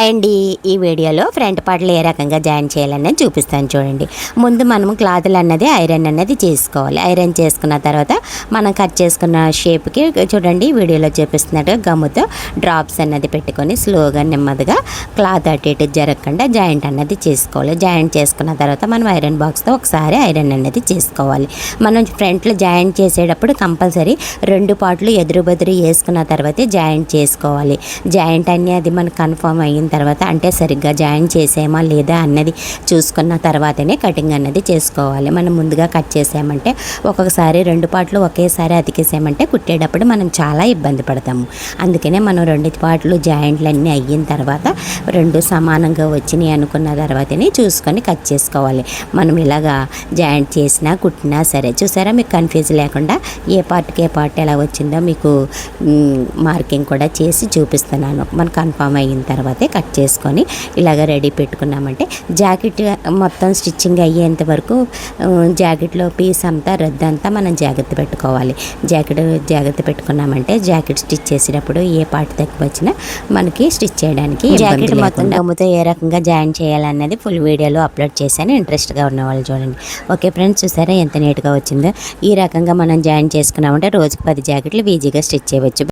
Hi అండి, ఈ వీడియోలో ఫ్రంట్ పార్ట్లు ఏ రకంగా జాయిన్ చేయాలనేది చూపిస్తాను చూడండి. ముందు మనం క్లాతులు అన్నది ఐరన్ అన్నది చేసుకోవాలి. ఐరన్ చేసుకున్న తర్వాత మనం కట్ చేసుకున్న షేప్కి చూడండి వీడియోలో చూపిస్తున్నట్టుగా గమ్ముతో డ్రాప్స్ అన్నది పెట్టుకొని స్లోగా నెమ్మదిగా క్లాత్ అటు ఇటు జరగకుండా జాయింట్ అన్నది చేసుకోవాలి. జాయింట్ చేసుకున్న తర్వాత మనం ఐరన్ బాక్స్తో ఒకసారి ఐరన్ అన్నది చేసుకోవాలి. మనం ఫ్రంట్లో జాయింట్ చేసేటప్పుడు కంపల్సరీ రెండు పార్ట్లు ఎదురు బెదురు వేసుకున్న తర్వాతే జాయింట్ చేసుకోవాలి. జాయింట్ అనేది మనకు కన్ఫర్మ్ అయిన తర్వాత అంటే సరిగ్గా జాయిన్ చేసామా లేదా అన్నది చూసుకున్న తర్వాతనే కటింగ్ అన్నది చేసుకోవాలి. మనం ముందుగా కట్ చేసామంటే ఒక్కొక్కసారి రెండు పార్ట్లు ఒకేసారి అతికేసామంటే కుట్టేటప్పుడు మనం చాలా ఇబ్బంది పడతాము. అందుకనే మనం రెండు పార్ట్లు జాయింట్లు అన్నీ అయిన తర్వాత రెండు సమానంగా వచ్చినాయి అనుకున్న తర్వాతనే చూసుకొని కట్ చేసుకోవాలి. మనం ఇలాగా జాయింట్ చేసినా కుట్టినా సరే చూసారా, మీకు కన్ఫ్యూజ్ లేకుండా ఏ పార్ట్కి ఏ పార్ట్ ఎలా వచ్చిందో మీకు మార్కింగ్ కూడా చేసి చూపిస్తున్నాను. మనం కన్ఫర్మ్ అయిన తర్వాతే కట్ చేసుకొని ఇలాగ రెడీ పెట్టుకున్నామంటే జాకెట్ మొత్తం స్టిచ్చింగ్ అయ్యేంత వరకు జాకెట్లో పీస్ అంతా రద్దంతా మనం జాగ్రత్త పెట్టుకోవాలి. జాగ్రత్త పెట్టుకున్నామంటే జాకెట్ స్టిచ్ చేసేటప్పుడు ఏ పార్ట్ తక్కువ వచ్చినా మనకి స్టిచ్ చేయడానికి జాకెట్ మొత్తం గమ్ముతో ఏ రకంగా జాయిన్ చేయాలన్నది ఫుల్ వీడియోలో అప్లోడ్ చేశాను. ఇంట్రెస్ట్గా ఉన్న వాళ్ళు చూడండి. ఓకే ఫ్రెండ్స్, చూసారా ఎంత నీట్గా వచ్చిందో. ఈ రకంగా మనం జాయిన్ చేసుకున్నామంటే రోజుకి 10 జాకెట్లు ఈజీగా స్టిచ్ చేయవచ్చు.